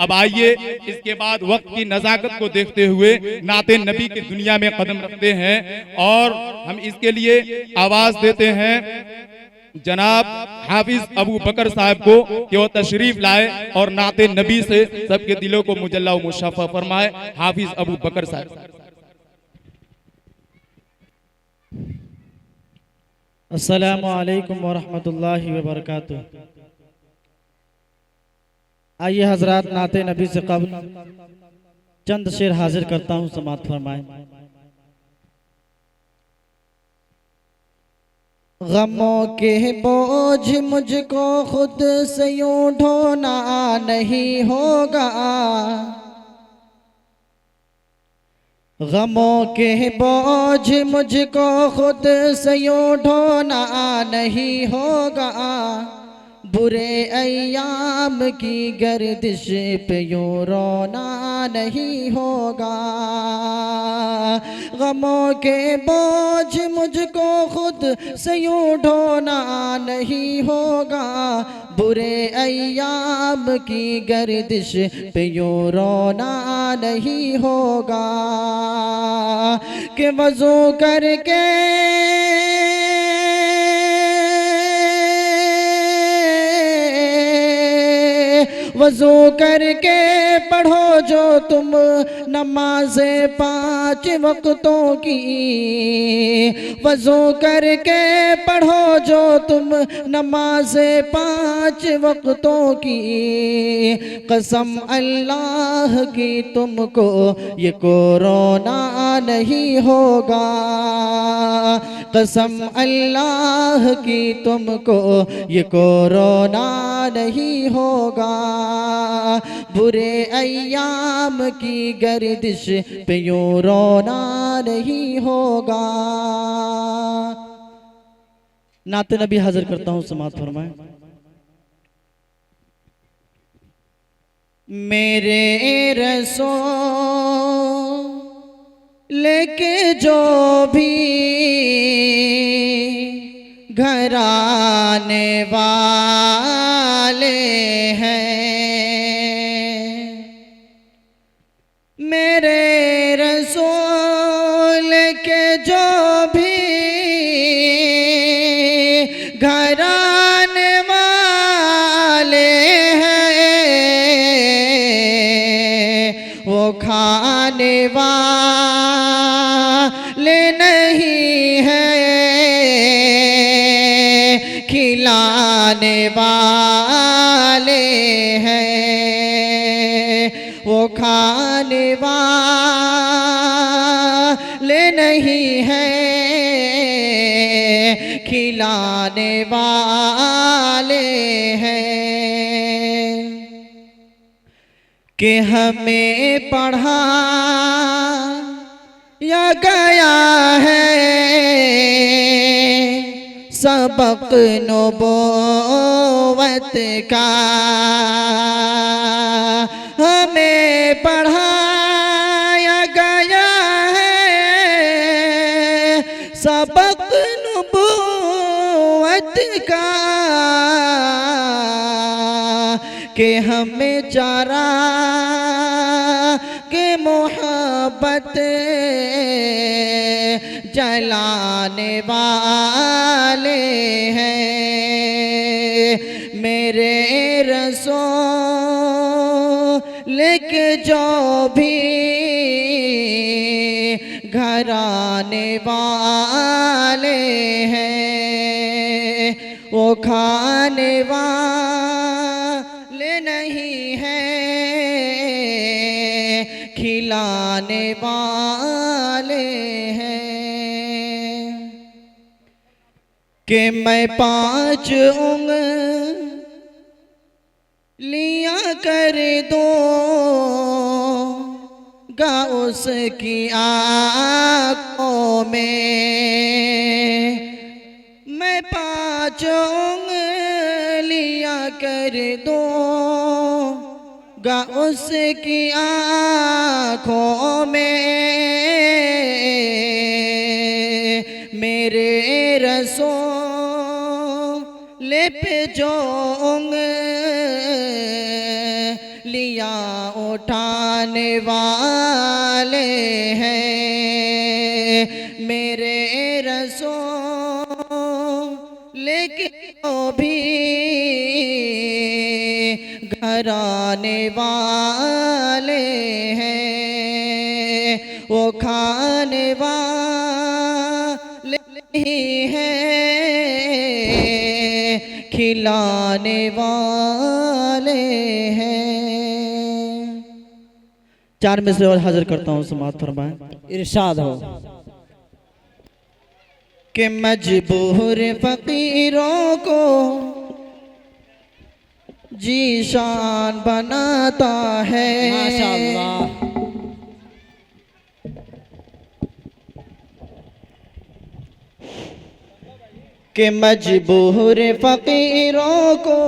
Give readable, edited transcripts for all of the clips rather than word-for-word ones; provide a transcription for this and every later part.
अब आइए इसके बाद वक्त की नजाकत को देखते हुए नाते नबी की दुनिया में कदम रखते हैं और हम इसके लिए आवाज देते हैं जनाब हाफिज अबू बकर साहब को कि वो तशरीफ लाए और नाते नबी से सबके दिलों को मुजल्ला व मुशफ़्फ़ा फरमाए। हाफिज अबू बकर साहब। अस्सलामु अलैकुम वरहमतुल्लाहि वबरकातुह। आइए हजरात, नाते नबी से कब्ल चंद शेर हाजिर करता हूँ, समात फरमाएं। गमों के बोझ मुझको खुद से यूं ढोना नहीं होगा, गमों के बोझ मुझको खुद से यूं ढोना नहीं होगा, बुरे अय्याम की गर्दिश पे यूं रोना नहीं होगा। गमों के बोझ मुझको खुद से यूं ढोना नहीं होगा, बुरे अय्याम की गर्दिश पे यूं रोना नहीं होगा। कि वज़ू करके वज़ू करके पढ़ो जो तुम नमाज़े 5 वक्तों की, वज़ू करके पढ़ो जो तुम नमाज़े 5 वक्तों की। कसम अल्लाह की तुमको ये कोरोना नहीं होगा, कसम अल्लाह की तुमको ये कोरोना नहीं होगा, बुरे अय्याम की गर्दिश पे यूं रोना नहीं होगा। नाते नबी हाजिर करता हूँ, समात फरमाएं। मेरे रसूल लेके जो भी घराने वाले हैं, मेरे रसूल के जो भी घराने वाले हैं, वो खाने वाले नहीं हैं, खिलाने वाले हैं, वो खाने वाले नहीं हैं, खिलाने वाले हैं। कि हमें पढ़ा या गया है सबक नबूवत का, हमें पढ़ाया गया है सबक नबूवत का, कि हमें चारा के मोहब्बत जलाने वाले हैं, मेरे रसूल के जो भी घराने वाले हैं, वो खाने वाले नहीं हैं, खिलाने वाले हैं। कि मैं 5 उंगलियां कर दूंगा उसकी आँखों में, मैं 5 उंगलियां कर दूंगा उसकी आँखों में, मेरे रसूल पे जो लिया उठाने वाले हैं मेरे रसूल, लेकिन वो भी घर आने वाले हैं, वो खाने वाले नहीं हैं, खिलाने वाले हैं। 4 मिसरे और हाजिर करता हूँ, समाअत फरमाएं। इरशाद हो। कि मजबूर फकीरों को जीशान बनाता है। माशाअल्लाह। कि मजबूर फकीरों को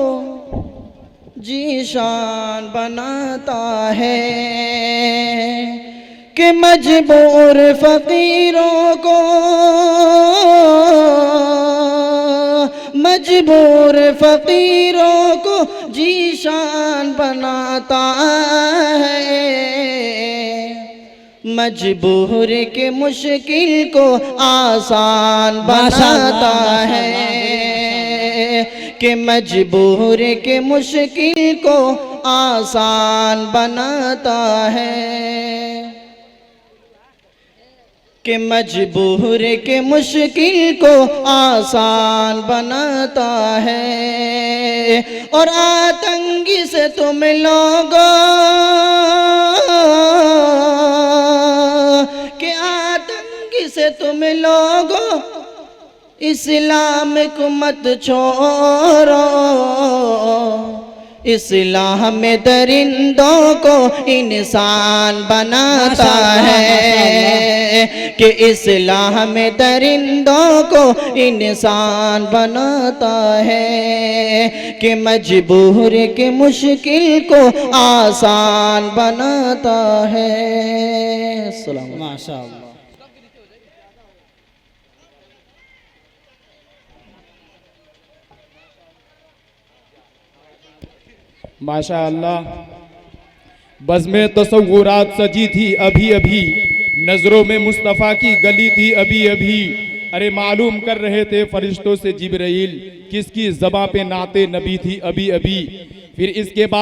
जीशान बनाता है, कि मजबूर फकीरों को, मजबूर फकीरों को जीशान बनाता है, मजबूर के मुश्किल को आसान बनाता है, कि मजबूर के मुश्किल को आसान बनाता है, कि मजबूर के मुश्किल को आसान बनाता है। और आतंकी से तुम लोगों, कि आतंकी से तुम लोगों इस्लाम को मत छोड़ो, इस्लाम में दरिंदों को इंसान बनाता है, कि इस्लाम में दरिंदों को इंसान बनाता है, कि मजबूर के मुश्किल को आसान बनाता है। माशाअल्लाह। माशाअल्लाह। बज़्म तसव्वुरात सजी थी अभी अभी, नजरों में मुस्तफ़ा की गली थी अभी अभी। अरे मालूम कर रहे थे फरिश्तों से जिब्राइल, किसकी ज़बां पे नाते नबी थी अभी अभी। फिर इसके बाद